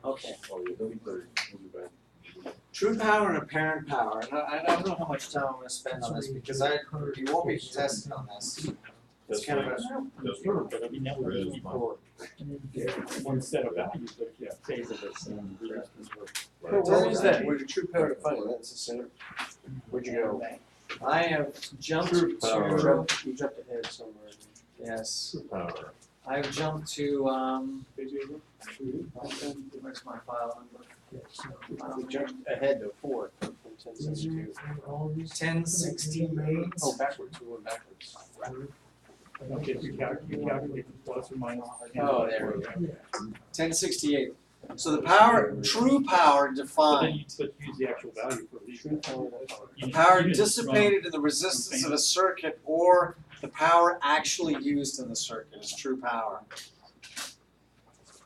Okay. True power and apparent power. And I don't know how much time I'm going to spend on this because you won't be contested on this. It's kind of a. But I mean, that would be for one set of values, but yeah, phase of this. Where is that? Where the true power to find? That's the center. Where'd you go? I have jumped True power. to. You jumped ahead somewhere. Yes. Power. I've jumped to. Where's my file number? You jumped ahead to 4 from 1062. 1068. Oh, backwards. We went backwards. Okay, you calculate the plus or minus. Oh, there we go. 1068. So the power, true power But then defined. you use the actual value for these. Power dissipated in the resistance of a circuit or the power actually used in the circuit is true power.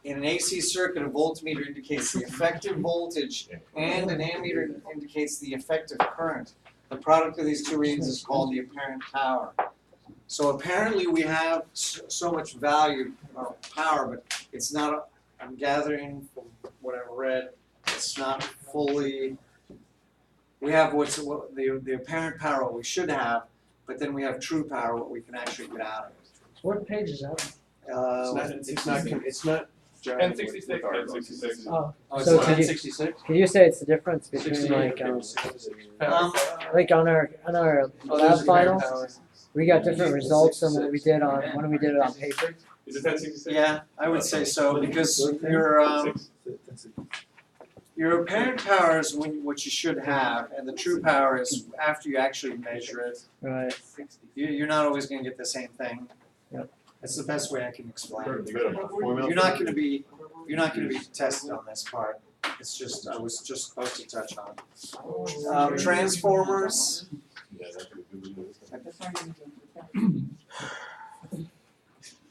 In an AC circuit, a voltmeter indicates the effective voltage and an ammeter indicates the effective current. The product of these two readings is called the apparent power. So apparently we have so much value or power, but it's not, I'm gathering from what I've read, it's not fully, we have the apparent power, what we should have, but then we have true power, what we can actually get out of it. What page is that? It's not. 1066, 1066. Oh, Oh, So it's could you- 1066? can you say it's the difference between like on our lab final, we got different results than what we did on when we did it on paper? Is it 1066? Yeah, I would say so, because your apparent power is what you should have, and the true power is after you actually measure it. Right. You're not always going to get the same thing. Yep. That's the best way I can explain it. You got a formula? You're not going to be tested on this part. It's just I was just supposed to touch on transformers. Yeah, that's what we do.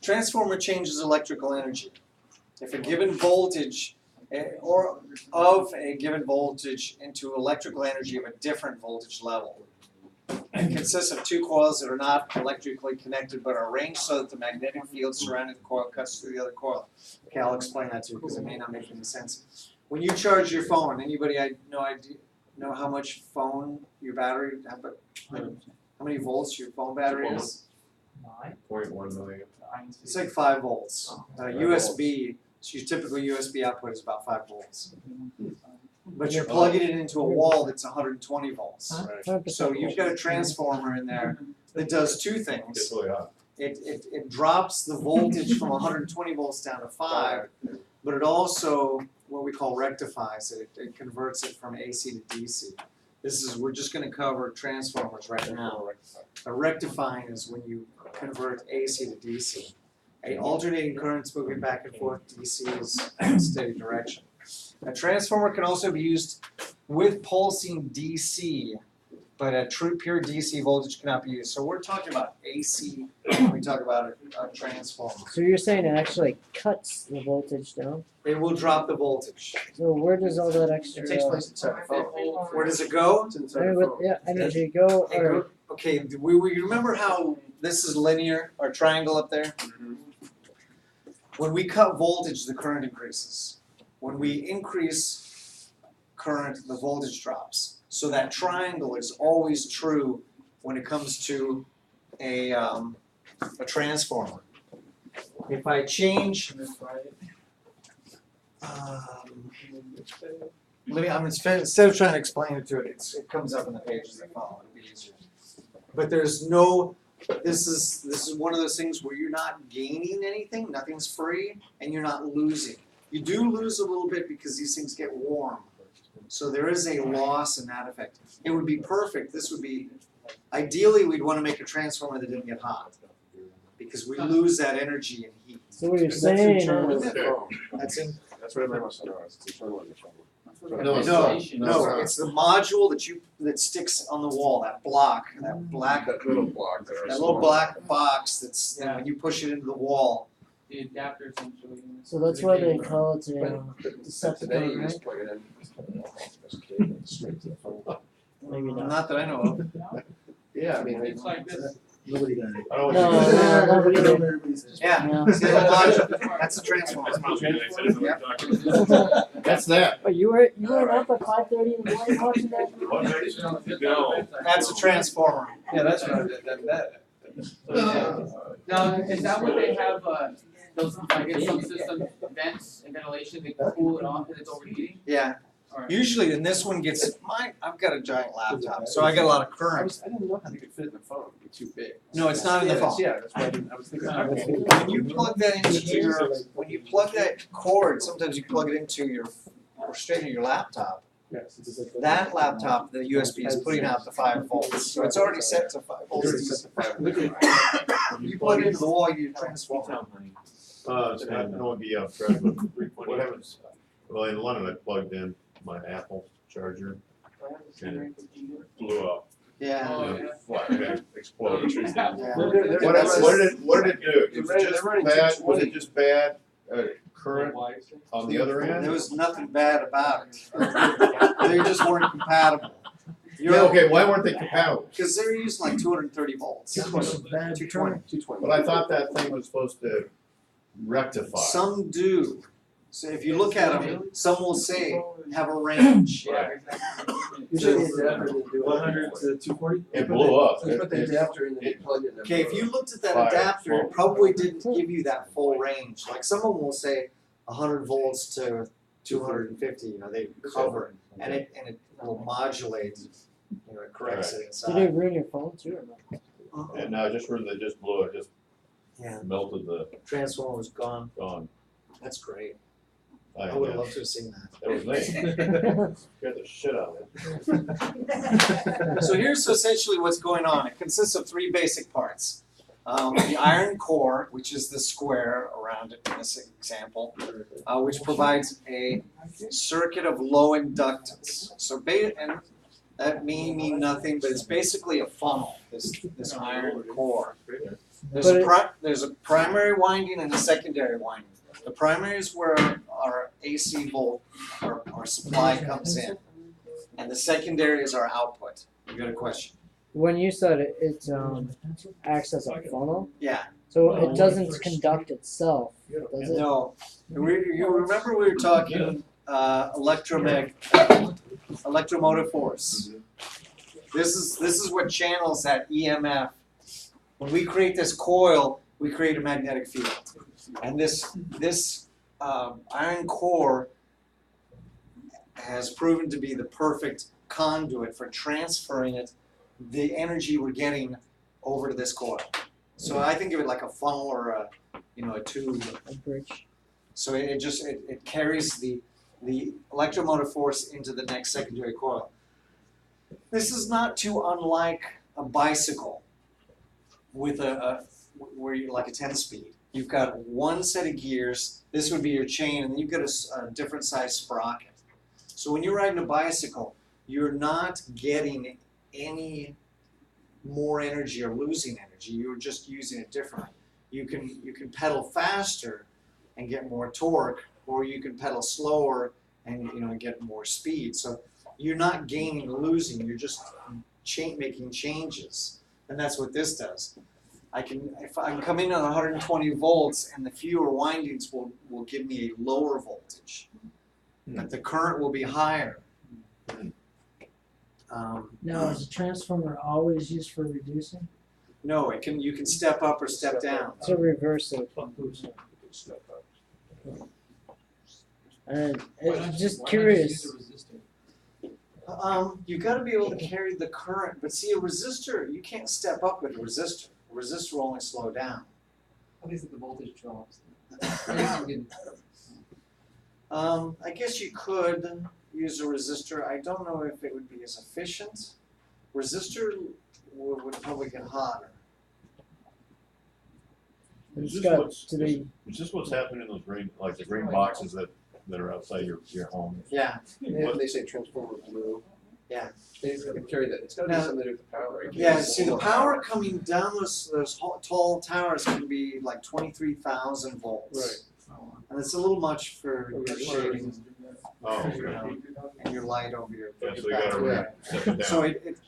Transformer changes electrical energy. If a given voltage or of a given voltage into electrical energy of a different voltage level. It consists of two coils that are not electrically connected but are arranged so that the magnetic field surrounding the coil cuts through the other coil. Okay, I'll explain that to you because it may not make any sense. When you charge your phone, anybody know how much your battery, how many volts your phone battery is? 0.1 million. It's like 5 volts. USB, so your typical USB output is about 5 volts. But you're plugging it into a wall that's 120 volts. So you've got a transformer in there that does two It's things. really hot. It drops the voltage from 120 volts down to 5, but it also, what we call rectifies it. It converts it from AC to DC. We're just going to cover transformers right now. A rectifying is when you convert AC to DC. A alternating currents moving back and forth, DC is in steady direction. A transformer can also be used with pulsing DC, but a true pure DC voltage cannot be used. So we're talking about AC when we talk about a transformer. So you're saying it actually cuts the voltage down? It will drop the voltage. So where does all that extra? It takes place inside the phone. Where does it go? It's I inside mean, the phone. yeah, I mean, do you go It or go- Okay, we remember how this is linear, our triangle up there? When we cut voltage, the current increases. When we increase current, the voltage drops. So that triangle is always true when it comes to a transformer. If I change, instead of trying to explain it to it, it comes up in the pages that follow. It'll be easier. But there's no. This is one of those things where you're not gaining anything. Nothing's free, and you're not losing. You do lose a little bit because these things get warm. So there is a loss in that effect. It would be perfect. This would be, ideally we'd want to make a transformer that didn't get hot. Because we lose that energy and heat. so what you're That's saying internal in is the phone. That's in, That's what everybody wants to know. It's internal in the phone. No, it's no, it's the module that sticks on the wall, that block, that black, That little block there. that little black box that's, when you push it into the wall. The adapter essentially. so that's why they call it Today Decepticon, you right? just plug it in. Straight to the phone. Maybe not. Not that I know of. Yeah, I mean, It's like this. Nobody got it. I don't No, want you no, nobody did. Everybody's just- Yeah, No. see the logic, that's a transformer. That's that. But you were up at 5:30 in the morning watching that? No. That's a transformer. Yeah, that's what I did, that. Now, is that what they have, those, like in some systems, vents and ventilation, they cool it off and it's overheating? Yeah, Alright. usually, and this one gets, I've got a giant laptop, so I get a lot of current. I didn't know how they could fit in the phone, it'd be too big. No, it's not in the Yeah, phone. Yeah, that's why I was thinking. When you plug that into your, when you plug that cord, sometimes you plug it into your, or straight into your laptop. Yes, it's just like- That laptop, the USB is putting out the 5 volts, so it's already set to 5 It's already volts. set to 5. You plug it into the wall, you transform. It's not, no one be Fred, but what happens, well, in London, I plugged in my Apple charger, blew up. Yeah. Oh, And yeah. flat, it exploded. Yeah. What did it do? They're Was running- it just they're running bad, was 220. it just bad, current on the other end? There was nothing bad about it. They just weren't compatible. Yeah, okay, why weren't they compatible? Because they're using like 230 volts. 220. Bad 220. 220. But I thought that thing was supposed to rectify. Some do. So if you look at them, some will say have a range. Yeah, exactly. You should the adapter and do it. 100 to 240? It blew up. Let's put the adapter in and it- plug it in. Okay, if you looked at that Fire, adapter, it smoke. probably didn't give you that full range. Like some of them will say 100 volts to 250. You know, they cover it, and it will modulate. You know, it corrects it Did it inside. ruin your phone too or not? And no, just really, they just blew it, just Yeah, melted the, transformer was gone. gone. That's great. I I would have guess. loved to have seen that. That was me. Scared the shit out of me. So here's essentially what's going on. It consists of 3 basic parts. The iron core, which is the square around it in this example, which provides a circuit of low inductance. So and that may mean nothing, but it's basically a funnel, this iron core. There's a primary winding and a secondary winding. The primary is where our AC volt, our supply comes in. And the secondary is our output. You got a question? When you said it acts as a funnel, Yeah. so it doesn't conduct itself, does it? No. You remember we were talking electromotive force. This is what channels that EMF. When we create this coil, we create a magnetic field. And this iron core has proven to be the perfect conduit for transferring the energy we're getting over to this coil. So I think of it like a funnel or a tube. A bridge. So it carries the electromotive force into the next secondary coil. This is not too unlike a bicycle with where you like a 10-speed. You've got one set of gears. This would be your chain, and then you've got a different size sprocket. So when you're riding a bicycle, you're not getting any more energy or losing energy. You're just using it differently. You can pedal faster and get more torque, or you can pedal slower and get more speed. So you're not gaining or losing. You're just making changes, and that's what this does. If I come in on 120 volts, and the fewer windings will give me a lower voltage, but the current will be higher. Now, is the transformer always used for reducing? No, you can step up or step down. So reverse it. And just curious. You got to be able to carry the current, but see, a resistor, you can't step up with a resistor. A resistor will only slow down. At least if the voltage drops. I guess you could use a resistor. I don't know if it would be as efficient. Resistor would probably get hotter. It's Is got to be. this what's happening in those green, like the green boxes that are outside your home? Yeah. They say transformer blue. Yeah. They can carry that, it's gotta be Now- something to do with the power. Right? Yeah, see, the power coming down those tall towers can be like 23,000 volts. Right. And it's a little much for your shading Oh, you know, and your light over your yeah, so you back. gotta step it So down. it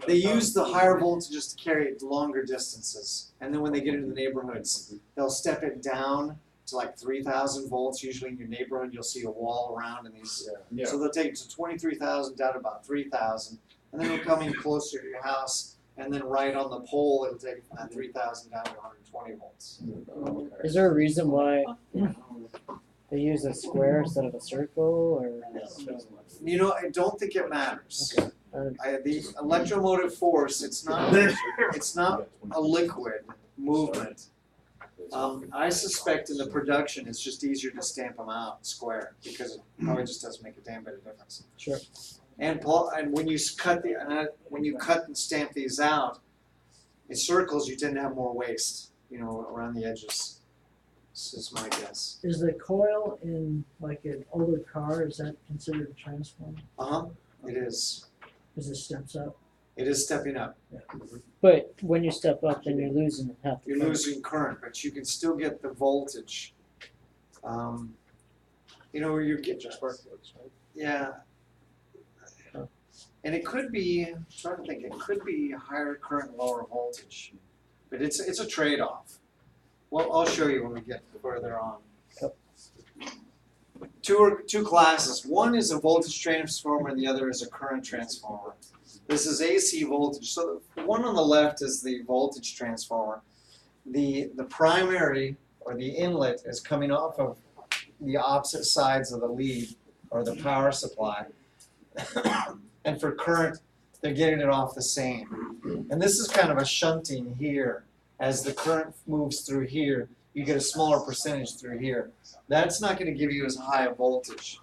They use the higher voltages to carry it longer distances, and then when they get into the neighborhoods, they'll step it down to like 3,000 volts. Usually in your neighborhood, you'll see a wall around and these. Yeah. So they'll take it to 23,000 down to about 3,000, and then it'll come in closer to your house, and then right on the pole, it'll take it from that 3,000 down to 120 volts. Is there a reason why they use a square instead of a circle, or? You know, I don't think it matters. Okay. The electromotive force, it's not a liquid movement. I suspect in the production, it's just easier to stamp them out square because it probably just doesn't make a damn bit of difference. Sure. And when you cut and stamp these out, in circles you tend to have more waste, you know, around the edges. This is my guess. Is the coil in like an older car, is that considered a transformer? It is. Because it steps up? It is stepping up. But when you step up, then you're losing half the You're current. losing current, but you can still get the voltage. You know, where you get yeah. And it could be, I'm trying to think, it could be higher current, lower voltage. But it's a trade-off. Well, I'll show you when we get further on. Two classes. One is a voltage transformer and the other is a current transformer. This is AC voltage. So the one on the left is the voltage transformer. The primary or the inlet is coming off of the opposite sides of the lead or the power supply. And for current, they're getting it off the same. And this is kind of a shunting here. As the current moves through here, you get a smaller percentage through here. That's not going to give you as high a voltage.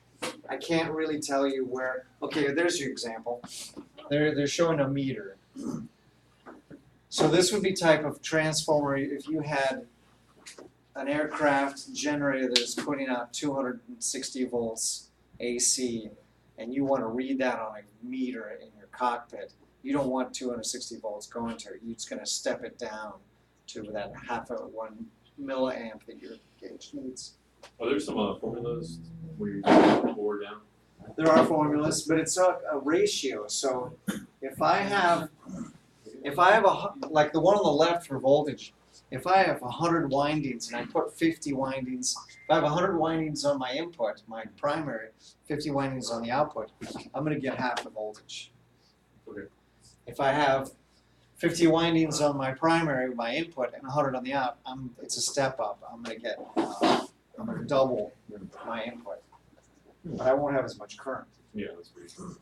I can't really tell you where. Okay, there's your example. They're showing a meter. So this would be type of transformer if you had an aircraft generator that is putting out 260 volts AC, and you want to read that on a meter in your cockpit. You don't want 260 volts going to it. You're just going to step it down to that 1/2 milliamp that your gauge needs. Are there some formulas where you can lower down? There are formulas, but it's a ratio. So if I have like the one on the left for voltage, if I have 100 windings and I put 50 windings, if I have 100 windings on my input, my primary, 50 windings on the output, I'm going to get half the voltage. Okay. If I have 50 windings on my primary, my input, and 100 on the out, it's a step up. I'm going to double my input, but I won't have as much current. Yeah, that's pretty true.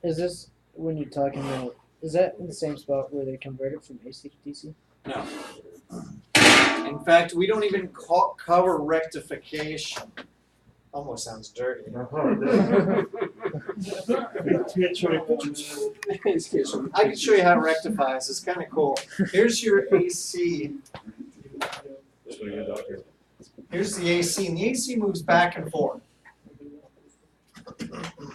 Is this, when you're talking about, is that in the same spot where they convert it from AC to DC? No. In fact, we don't even cover rectification. Almost sounds dirty. I can show you how it rectifies. It's kind of cool. Here's your AC. Just when you get out here. Here's the AC, and the AC moves back and forth. The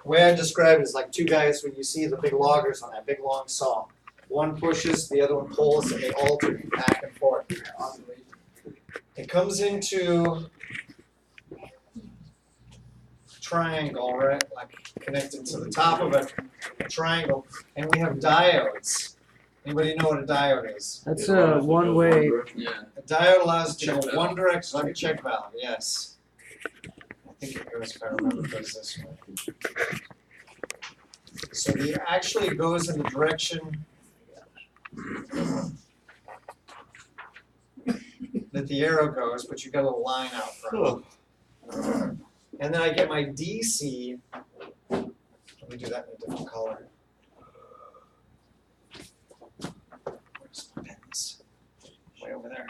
way I describe it is like two guys when you see the big loggers on that big long saw. One pushes, the other one pulls, and they alternate back and forth. It comes into triangle, right? Like connected to the top of a triangle, and we have diodes. Anybody know what a diode is? That's a one-way. Yeah. A diode allows you to go one direction, like a check valve, yes. I think it goes, if I remember, it goes this way. So it actually goes in the direction that the arrow goes, but you've got a little line out front. And then I get my DC. Let me do that in a different color. Where's my pens? Way over there.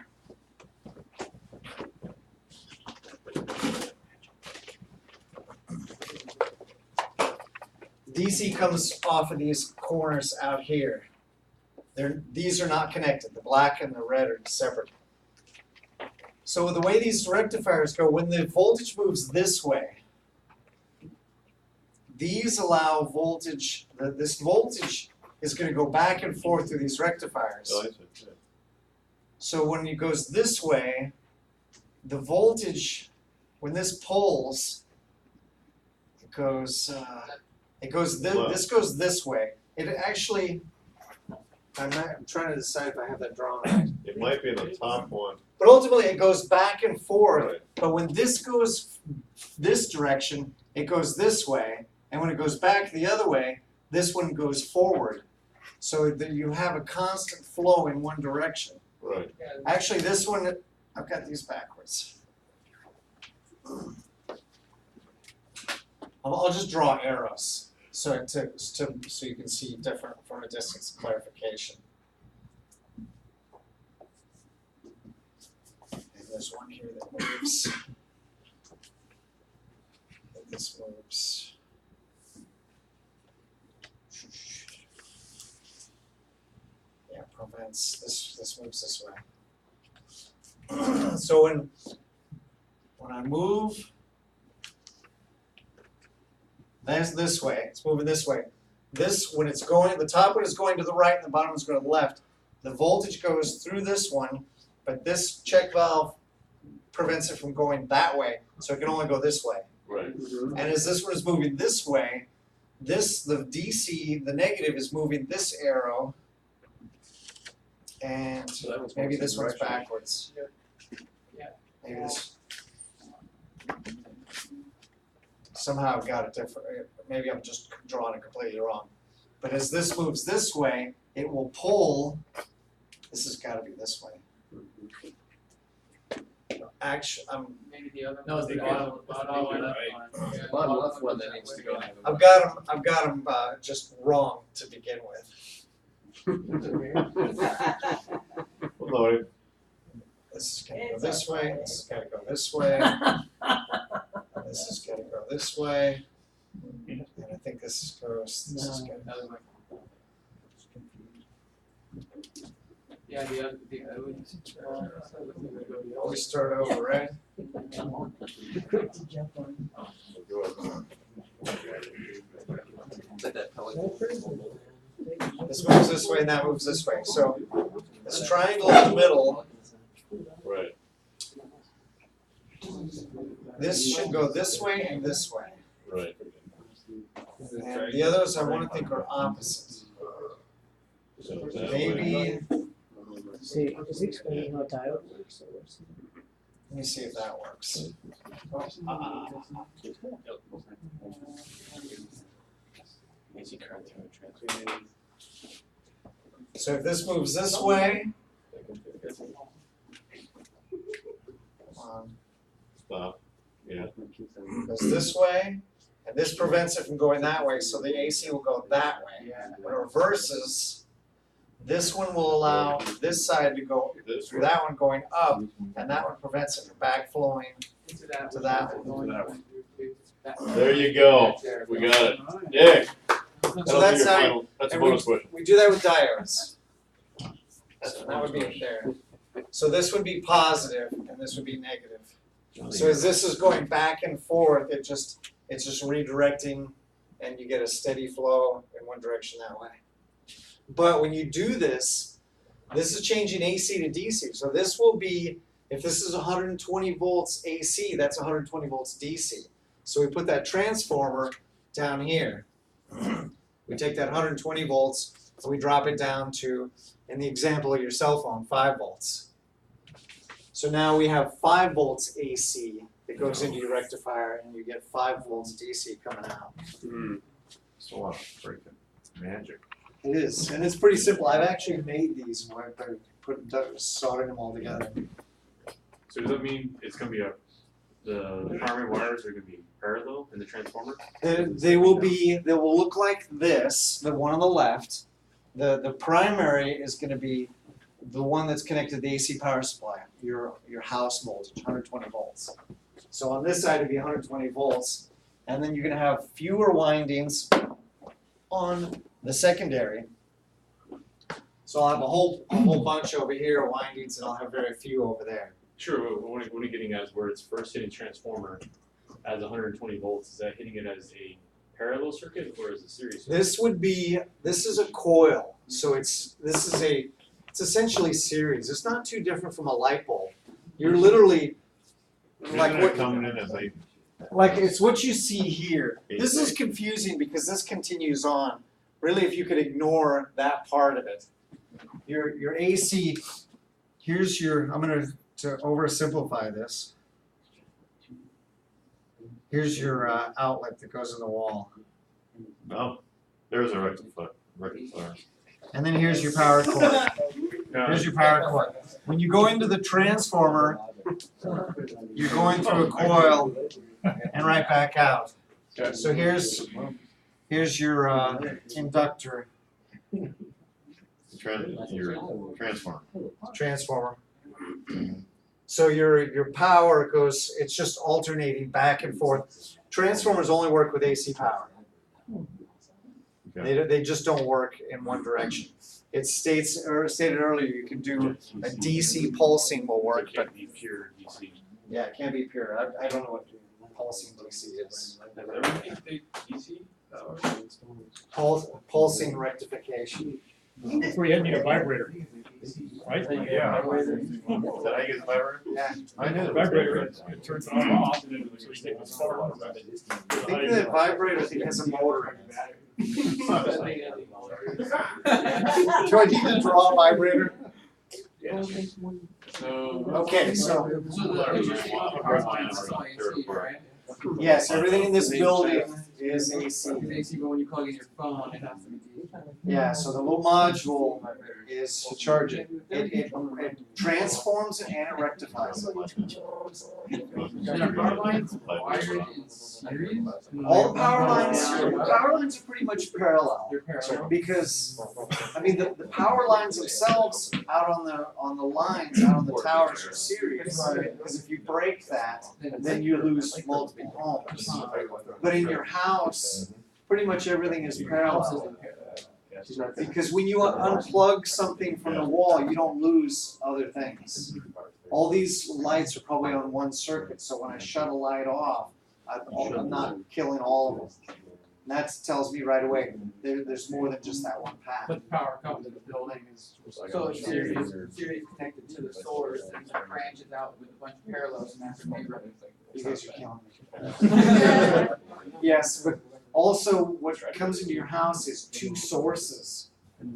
DC comes off of these corners out here. These are not connected. The black and the red are separate. So the way these rectifiers go, when the voltage moves this way, these allow voltage, this voltage is going to go back and forth through these rectifiers. Oh, I see. So when it goes this way, the voltage, when this pulls, this goes this way, it actually, I'm trying to decide if I have that drawn right. It might be in the top one. But ultimately, it goes back and forth. Right. But when this goes this direction, it goes this way. And when it goes back the other way, this one goes forward. So that you have a constant flow in one direction. Right. Actually, this one, I've got these backwards. I'll just draw arrows so you can see different from a distance clarification. And there's one here that moves. And this moves. Yeah, prevents this moves this way. So when I move, that's this way. It's moving this way. This, when it's going, the top one is going to the right and the bottom one is going to the left. The voltage goes through this one, but this check valve prevents it from going that way, so it can only go this way. Right. And as this one is moving this way, the DC, the negative, is moving this arrow, and So that one's maybe going this the one's direction. backwards. Yeah. Maybe this. Somehow I've got it different. Maybe I'm just drawing it completely wrong. But as this moves this way, it will pull. This has got to be this way. Actually, Maybe the other. No, one, the the bottom- bottom bottom left right. one. Yeah, Bottom left one that needs to go. I've got them just wrong to begin with. Well, no, This is gonna go this way. This is gonna go this way. This is gonna go this way. And I think this is goes. This is gonna. Other way. Yeah, the other. Always start over, right? Quick to jump on. go ahead. This moves this way and that moves this way. So this triangle in the middle. Right. This should go this way and this way. Right. And the others I want to think are opposite. So that way. Maybe. See, is he explaining how diode works? Let me see if that works. So if this moves this way, Stop. Yeah. goes this way, and this prevents it from going that way, so the AC will go that way. When it reverses, this one will allow this side to go This through way. that one going up, and that one prevents it from backflowing. Into that. To that one. That one. There you go. We got it. Yeah. That'll that's be your how- final. That's a and bonus question. We do that with diodes. That would be it there. So this would be positive, and this would be negative. So as this is going back and forth, it's just redirecting, and you get a steady flow in one direction that way. But when you do this, this is changing AC to DC. So this will be, if this is 120 volts AC, that's 120 volts DC. So we put that transformer down here. We take that 120 volts and we drop it down to, in the example of your cell phone, 5 volts. So now we have 5 volts AC that goes into your rectifier, and you get 5 volts DC coming out. It's a lot of freaking magic. It is, and it's pretty simple. I've actually made these where I soldering them all together. So does that mean it's gonna be the primary wires are gonna be parallel in the transformer? They will look like this, the one on the left. The primary is going to be the one that's connected to the AC power supply, your house voltage, 120 volts. So on this side it'd be 120 volts, and then you're going to have fewer windings on the secondary. So I'll have a whole bunch over here of windings, and I'll have very few over there. Sure, but what I'm getting at is where it's first hitting transformer as 120 volts, is that hitting it as a parallel circuit or as a series circuit? This is a coil, so it's essentially series. It's not too different from a light bulb. You're literally like Isn't it coming in as a it's what you see here. This is confusing because this continues on really, if you could ignore that part of it, your AC, here's your, I'm gonna, to oversimplify this. Here's your outlet that goes in the wall. No, there's a rectifier. And then here's your power cord. Here's your power cord. When you go into the transformer, you're going through a coil and right back out. So here's your inductor Your transformer. So your power goes, it's just alternating back and forth. Transformers only work with AC power. They just don't work in one direction. It stated earlier, you can do a DC pulsing will work, It but can't be pure DC. yeah, it can't be pure. I don't know what pulsing DC is. DC? Pulsing rectification. That's where you need a vibrator, right? Yeah. Did I use vibrator? Yeah. I knew. The vibrator, it turns it on and off, and then it takes the spark from it. I think the vibrator has a motor in it. Do I need to draw a vibrator? Okay, so yes, everything in this building is AC. AC, but when you plug in your phone, it has to be. Yeah, so the little module is to charge it. It transforms it and it rectifies it. And our power lines wired in series? All the power lines are pretty much parallel. They're parallel. Because, I mean, the power lines themselves out on the lines, out on the towers are series. Because if you break that, then you lose multiple homes. But in your house, pretty much everything is parallel. Because when you unplug something from the wall, you don't lose other things. All these lights are probably on one circuit, so when I shut a light off, I'm not killing all of them. And that tells me right away, there's more than just that one path. But the power comes to the building is, so it's series connected to the source and it branches out with a bunch of parallels and that's what they run. You guys are killing me. Yes, but also what comes into your house is two sources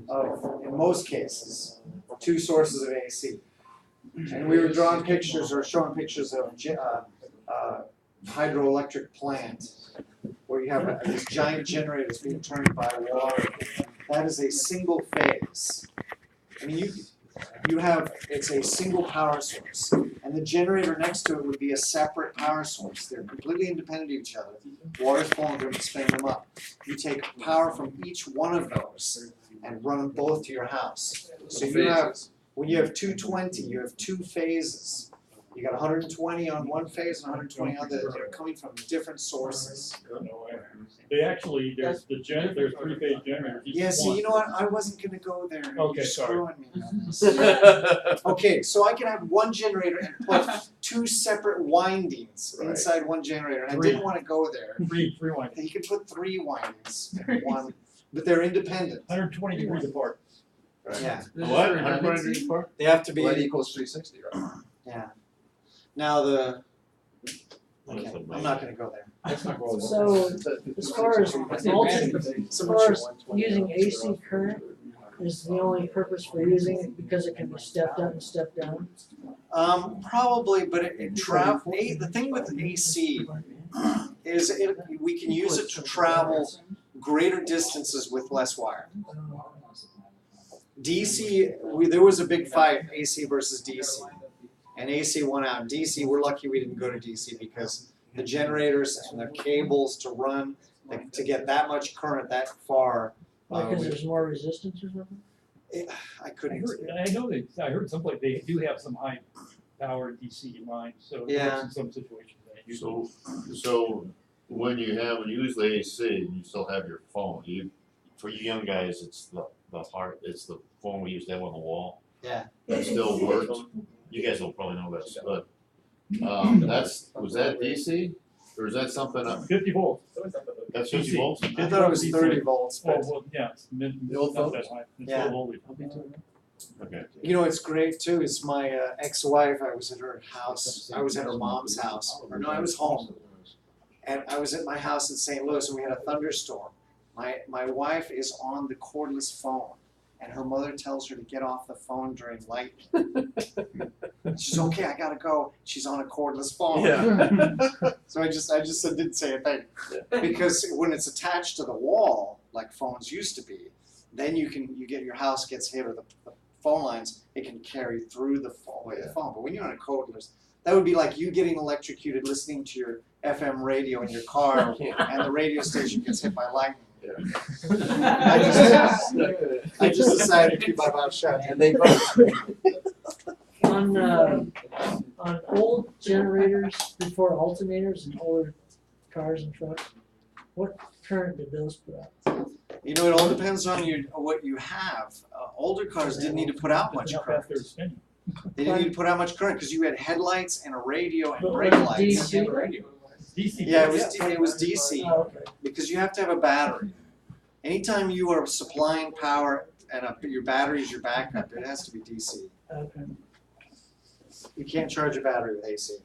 of, in most cases, two sources of AC. And we were drawing pictures or showing pictures of hydroelectric plant where you have these giant generators being turned by water. That is a single phase. I mean, it's a single power source. And the generator next to it would be a separate power source. They're completely independent of each other. Water's flowing through them, spinning them up. You take power from each one of those and run them both to your house. So you have, when you have 220, you have two phases. You got 120 on one phase and 120 on the other. They're coming from different sources. They actually, there's three-phase generators. each Yeah, see, one. you know what? I wasn't gonna go there. Okay, You're sorry. screwing me. Okay, so I can have one generator and put two separate windings inside one generator, and I didn't want to go there. Three windings, You could put three windings in one, but they're independent. 120 degrees apart. Yeah, What? 120 degrees apart? they have to be. Well, that equals 360, right? Yeah. Now okay, I'm not gonna go there. So, as far as using AC current is the only purpose for using it because it can be stepped up and stepped down? Probably, but the thing with AC is we can use it to travel greater distances with less wire. DC, there was a big fight, AC versus DC. And AC won out. DC, we're lucky we didn't go to DC because the generators and the cables to run, to get that much current that far. Because there's more resistance or something? I couldn't. I heard someplace they do have some high power DC lines, so it works in some situations. So when you use the AC, you still have your phone. For you young guys, it's it's the phone we used to have on the wall. Yeah. That still works. You guys will probably know this, but was that DC or is that something? 50 volts. That's 50 DC. volts. I thought it was 30 volts, but Well, yeah, it's The old not folks? that high. It's Yeah. a little older. Okay. you know what's great too is my ex-wife. I was at her house. I was at her mom's house. Or no, I was home. And I was at my house in St. Louis and we had a thunderstorm. My wife is on the cordless phone, and her mother tells her to get off the phone during lightning. She's okay, I gotta go. She's on a cordless phone. Yeah. So I just didn't say a thing. Because when it's attached to the wall, like phones used to be, then you get your house gets hit or the phone lines, it can carry through the phone. But when you're on a cordless, that would be like you getting electrocuted listening to your FM radio in your car and the radio station gets hit by lightning. I just decided to keep my mouth shut. And they both. On old generators before alternators and older cars and trucks, what current did those put out? You know, it all depends on what you have. Older cars didn't need to put out much current. They're spinning. They didn't need to put out much current because you had headlights and a radio and But brake like lights. DC? DC. Yeah, it was DC Oh, okay. because you have to have a battery. Anytime you are supplying power and your battery is your backup, it has to be DC. Okay. You can't charge a battery with AC.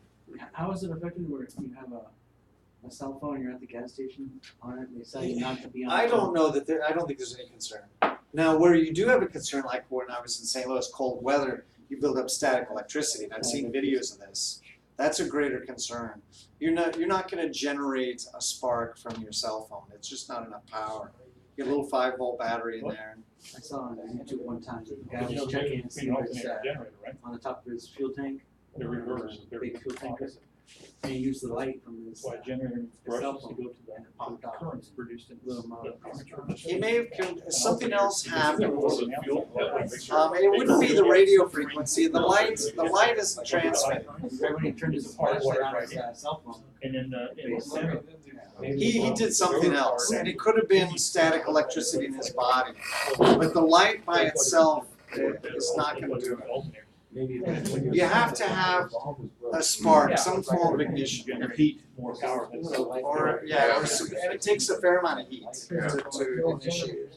How is it affected where if you have a cell phone, you're at the gas station on it, and they tell you not to be on? I don't know that I don't think there's any concern. Now, where you do have a concern, like when I was in St. Louis, cold weather, you build up static electricity, and I've seen videos of this. That's a greater concern. You're not going to generate a spark from your cell phone. It's just not enough power. You get a little 5-volt battery in there. I saw on YouTube one time, the guy But you know, was checking to it's see an if it's alternator generator, right? on the top of his fuel tank. They're reversed. They're Big fuel tanker. And he used the light from his That's why generator cell brushes to phone, go to and it popped the out. currents produced in Little the amount. armature. It may have something else happened. Was it fuel? It wouldn't be the radio frequency. The light isn't transmitted. Right when he turned his flashlight on his cell phone. And in the center. He did something else, and it could have been static electricity in his body. But the light by itself is not going to do it. Maybe You have to have a spark, some form of ignition. Or heat, more power. Or and it takes a fair amount of heat to initiate.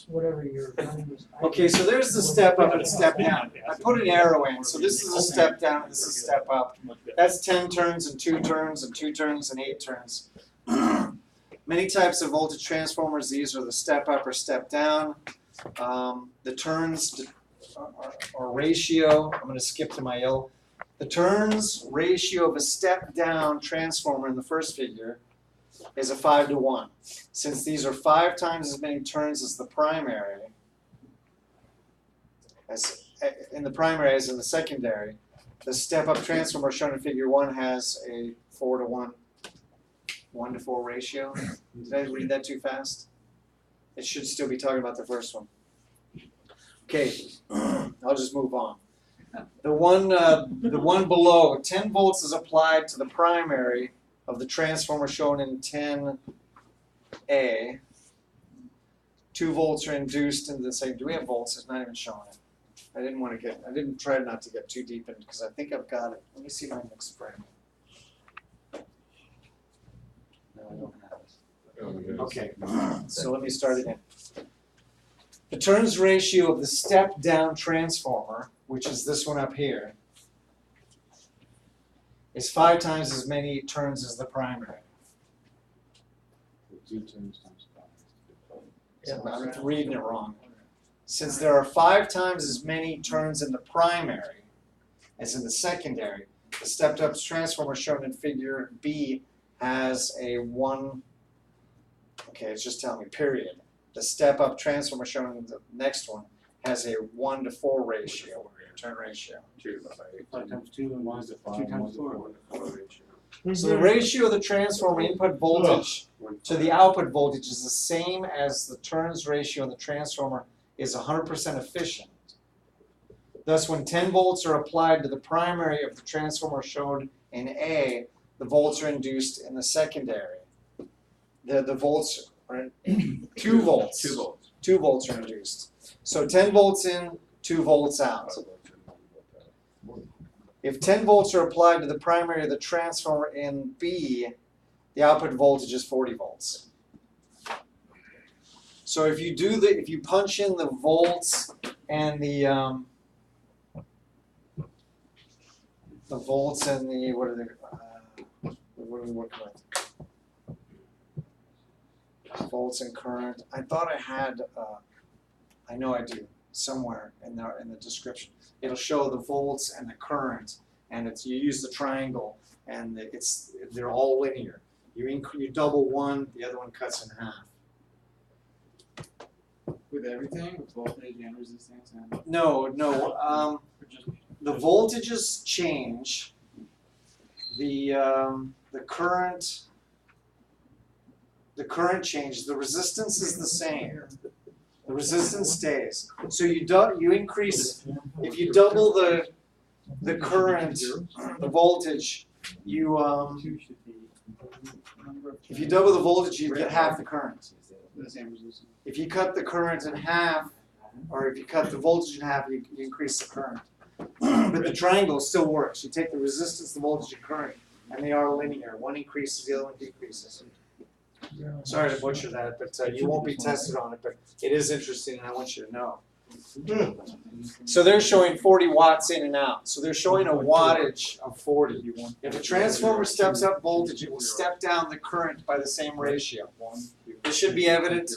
Whatever you're running was. Okay, so there's the step up and step down. I put an arrow in, so this is a step down and this is a step up. That's 10 turns and 2 turns and 2 turns and 8 turns. Many types of voltage transformers, these are the step up or step down. The turns or ratio, I'm going to skip to my L. The turns ratio of a step down transformer in the first figure is a 5-to-1. Since these are 5 times as many turns as the primary, as in the secondary, the step-up transformer shown in figure 1 has a 4-to-1, 1-to-4 ratio. Did I read that too fast? It should still be talking about the first one. Okay, I'll just move on. The one below, 10 volts is applied to the primary of the transformer shown in 10A. 2 volts are induced into the same. Do we have volts? It's not even showing it. I didn't try not to get too deep into because I think I've got it. Let me see my next frame. No, I don't have it. Okay, so let me start again. The turns ratio of the step-down transformer, which is this one up here, is 5 times as many turns as the primary. So I'm reading it wrong. Since there are 5 times as many turns in the primary as in the secondary, the stepped-up transformer shown in figure B has a 1. Okay, it's just telling me period. The step-up transformer shown in the next one has a 1-to-4 ratio, turn ratio. 5 times 2 and 1 2 times 4. So the ratio of the transformer input voltage to the output voltage is the same as the turns ratio in the transformer is 100% efficient. Thus, when 10 volts are applied to the primary of the transformer shown in A, the volts are induced in the secondary. The volts are 2 volts. 2 volts. 2 volts are induced. So 10 volts in, 2 volts out. If 10 volts are applied to the primary of the transformer in B, the output voltage is 40 volts. So if you punch in the volts and the volts and the what are we working with? volts and current. I thought I had, I know I do, somewhere in the description. It'll show the volts and the current, and you use the triangle, and they're all linear. You double one, the other one cuts in half. With everything, with voltage and resistance and. No, the voltages change. The current changes. The resistance is the same. The resistance stays. So you increase, if you double the current, the voltage, if you double the voltage, you get half the current. The same resistance. If you cut the current in half, or if you cut the voltage in half, you increase the current. But the triangle still works. You take the resistance, the voltage, and current, and they are linear. One increases, the other one decreases. Sorry to butcher that, but you won't be tested on it, but it is interesting, and I want you to know. So they're showing 40 watts in and out. So they're showing a wattage of 40. If a transformer steps up voltage, it will step down the current by the same ratio. This should be evident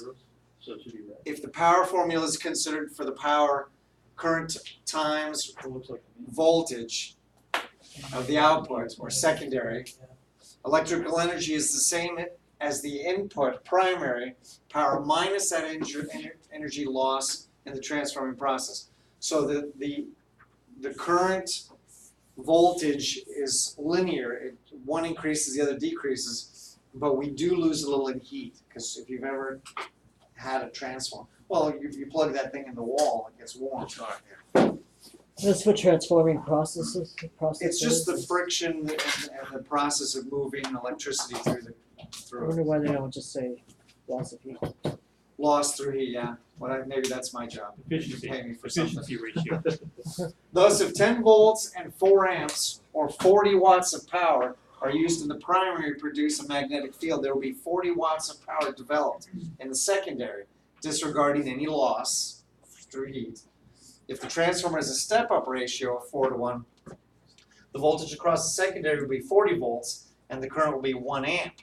if the power formula is considered for the power current times voltage of the output or secondary. Electrical energy is the same as the input primary power minus that energy loss in the transforming process. So the current voltage is linear. One increases, the other decreases, but we do lose a little in heat, because if you've ever had a transformer, well, you plug that thing in the wall, it gets warm. That's what transforming processes. It's just the friction and the process of moving electricity I wonder why they don't just say loss of heat. loss through heat. Yeah, well, maybe that's my job. Efficiency, Pay me for something. efficiency ratio. Thus, if 10 volts and 4 amps or 40 watts of power are used in the primary to produce a magnetic field, there will be 40 watts of power developed in the secondary, disregarding any loss through heat. If the transformer has a step-up ratio of 4:1, the voltage across the secondary will be 40 volts and the current will be 1 amp.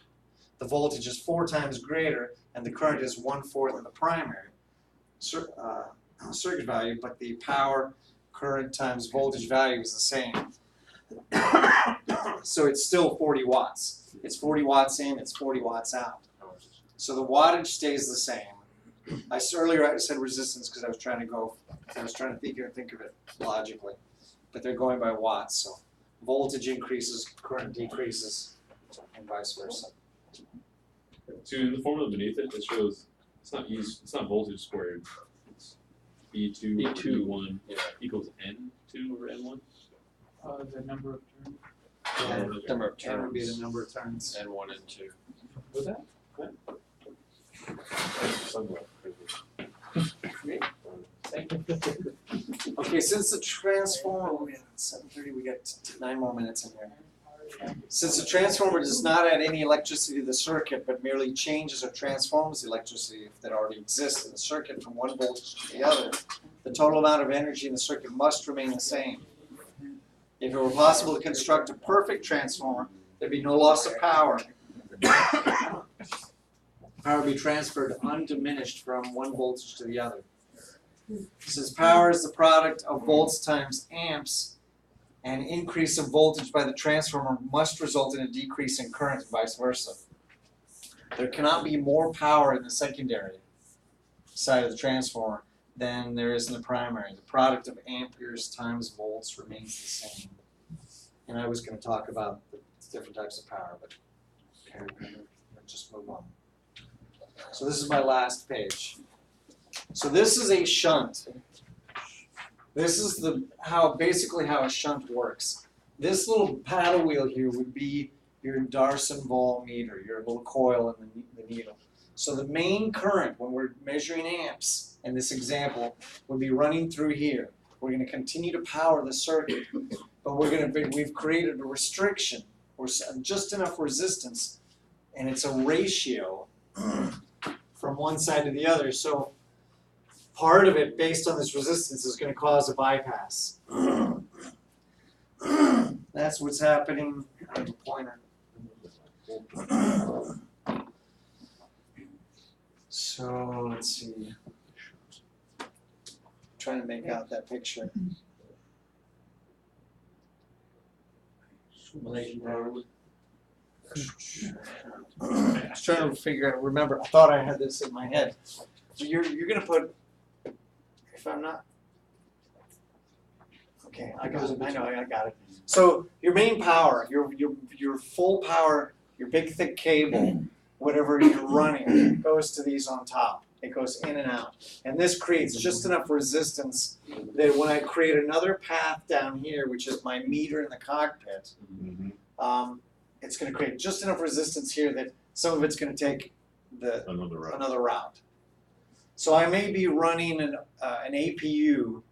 The voltage is 4 times greater and the current is 1/4 of the primary circuit value, but the power current times voltage value is the same. So it's still 40 watts. It's 40 watts in, it's 40 watts out. So the wattage stays the same. Earlier I said resistance because I was trying to think of it logically. But they're going by watts, so voltage increases, current decreases, and vice versa. So in the formula beneath it, it shows it's not voltage squared. It's B2 or B2. B1 equals N2 or N1. The number of turns. Yeah, Number of that would be the turns, number of turns. and 1 and 2. What's that? Somewhere. Okay, since the transformer, we're at 7:30, we got 9 more minutes in there. Since the transformer does not add any electricity to the circuit, but merely changes or transforms the electricity that already exists in the circuit from one voltage to the other, the total amount of energy in the circuit must remain the same. If it were possible to construct a perfect transformer, there'd be no loss of power. Power would be transferred undiminished from one voltage to the other. Since power is the product of volts times amps, an increase of voltage by the transformer must result in a decrease in current and vice versa. There cannot be more power in the secondary side of the transformer than there is in the primary. The product of amperes times volts remains the same. And I was going to talk about the different types of power, but just move on. So this is my last page. So this is a shunt. This is basically how a shunt works. This little paddle wheel here would be your Darson voltmeter, your little coil in the needle. So the main current, when we're measuring amps in this example, would be running through here. We're going to continue to power the circuit, but we've created a restriction, or just enough resistance, and it's a ratio from one side to the other. So part of it, based on this resistance, is going to cause a bypass. That's what's happening. I have a pointer. make out that picture. Malaysian Road. I was trying to figure out, remember, I thought I had this in my head. So you're gonna put, if I'm not. Okay, I got it. So your main power, your full power, your big thick cable, whatever you're running, goes to these on top. It goes in and out. And this creates just enough resistance that when I create another path down here, which is my meter in the cockpit, it's going to create just enough resistance here that some of it's going to take another route. So I may be running an APU,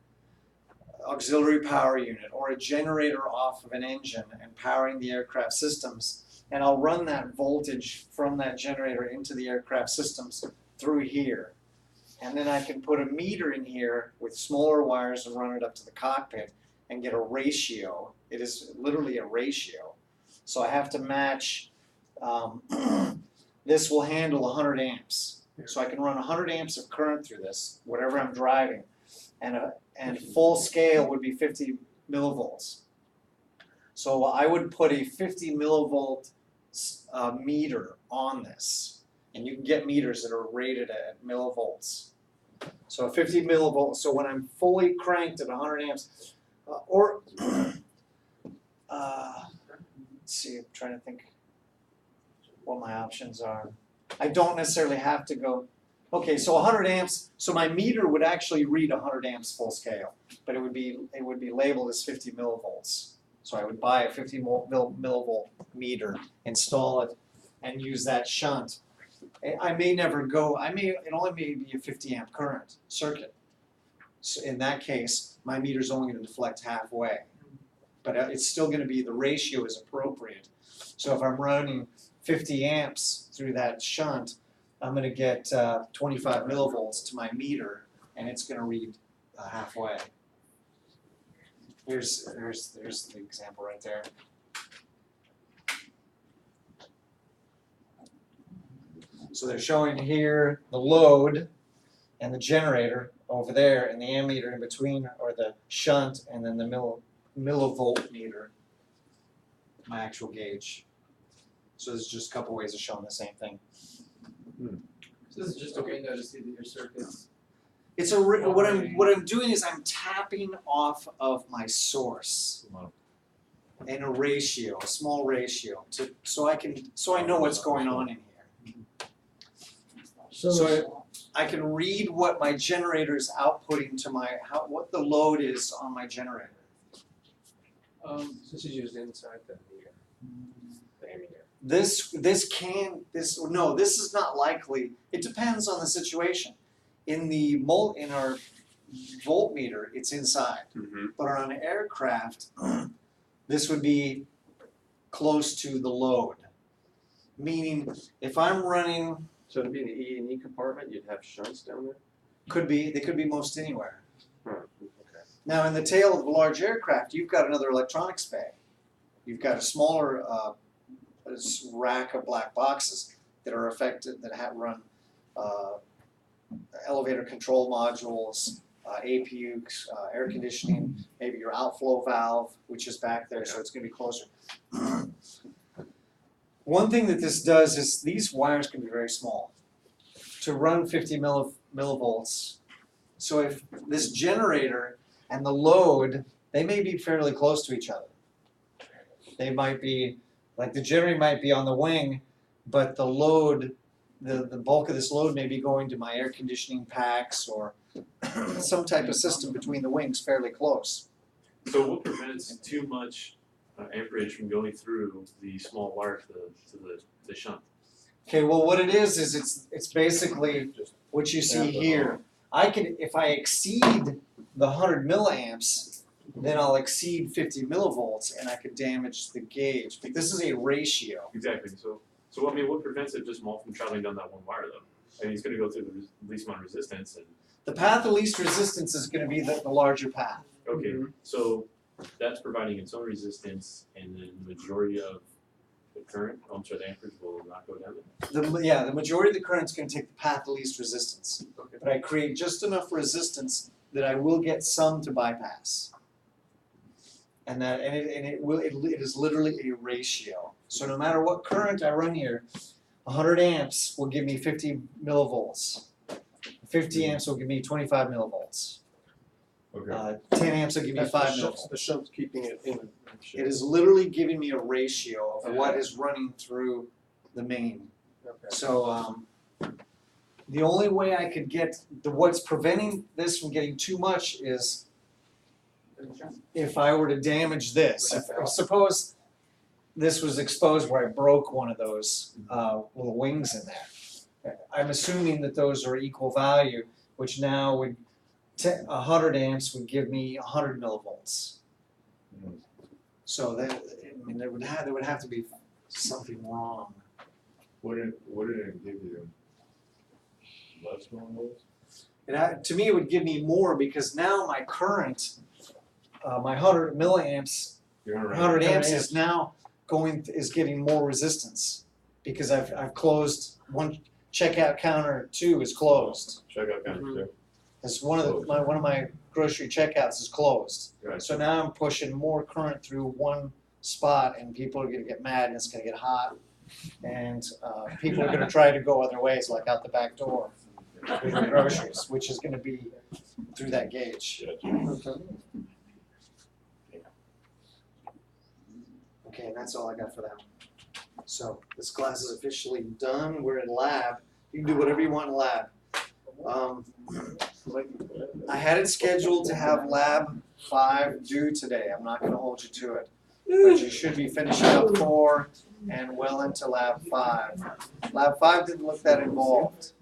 auxiliary power unit, or a generator off of an engine and powering the aircraft systems, and I'll run that voltage from that generator into the aircraft systems through here. And then I can put a meter in here with smaller wires and run it up to the cockpit and get a ratio. It is literally a ratio. So I have to match, this will handle 100 amps. So I can run 100 amps of current through this, whatever I'm driving. And full scale would be 50 millivolts. So I would put a 50 millivolt meter on this. And you can get meters that are rated at millivolts. So 50 millivolts, so when I'm fully cranked at 100 amps, let's see, I'm trying to think what my options are. I don't necessarily have to go, okay, so 100 amps, so my meter would actually read 100 amps full scale, but it would be labeled as 50 millivolts. So I would buy a 50 millivolt meter, install it, and use that shunt. I may never go, it only may be a 50 amp current circuit. So in that case, my meter's only going to deflect halfway. But it's still going to be, the ratio is appropriate. So if I'm running 50 amps through that shunt, I'm going to get 25 millivolts to my meter, and it's going to read halfway. There's the example right there. So they're showing here the load and the generator over there, and the ammeter in between, or the shunt, and then the millivolt meter, my actual gauge. So there's just a couple ways of showing the same thing. So this is just a window to see that your circuits. It's what I'm doing is I'm tapping off of my source in a ratio, a small ratio, so I know what's going on in here. So I can read what my generator is outputting to what the load is on my generator. This is used inside the ammeter. This is not likely. It depends on the situation. In our voltmeter, it's inside. But on an aircraft, this would be close to the load. Meaning, if I'm running, So it'd be in the E&E compartment, you'd have shunts down there? they could be most anywhere. Okay. Now, in the tail of a large aircraft, you've got another electronics bay. You've got a smaller rack of black boxes that are affected, that run elevator control modules, APUs, air conditioning, maybe your outflow valve, which is back there, so it's going to be closer. One thing that this does is these wires can be very small. To run 50 millivolts, so if this generator and the load, they may be fairly close to each other. They might be, like the generator might be on the wing, but the load, the bulk of this load may be going to my air conditioning packs or some type of system between the wings fairly close. So what prevents too much amperage from going through the small wire to the shunt? Okay, well what it is it's basically what you see here. If I exceed the 100 milliamps, then I'll exceed 50 millivolts and I could damage the gauge. But this is a ratio. Exactly. So I mean, what prevents it just from traveling down that one wire though? I mean, it's going to go through the least amount of resistance. And The path of least resistance is going to be the larger path. okay, so that's providing its own resistance, and then the majority of The current, the amperage will not go down. The majority of the current's gonna take the path of least resistance. Okay. But I create just enough resistance that I will get some to bypass. And it is literally a ratio. So no matter what current I run here, 100 amps will give me 50 millivolts. 50 amps will give me 25 millivolts. Okay. 10 amps will give me That's 5 the shunt- millivolts. The shunt's keeping it in. It is literally giving me a ratio of what is running through the main. Okay. So the only way I could get what's preventing this from getting too much is if I were to damage this. If suppose this was exposed where I broke one of those little wings in there. I'm assuming that those are equal value, which now would 100 amps would give me 100 millivolts. Mhm. So that I mean there would have to be something wrong. What did it give you? Less millivolts? To me, it would give me more because now my current, my 100 milliamps, You're around. 100 amps is now is getting more resistance because I've closed one checkout counter 2 is closed. Check out counter two. It's one of my grocery checkouts is closed. Right. So now I'm pushing more current through one spot, and people are gonna get mad, and it's gonna get hot, and people are gonna try to go other ways, like out the back door with their groceries, which is gonna be through that gauge. Okay, and that's all I got for that one. So this class is officially done. We're in lab. You can do whatever you want in lab. I had it scheduled to have lab 5 due today. I'm not gonna hold you to it. But you should be finishing up 4 and well into lab 5. Lab 5 didn't look that involved.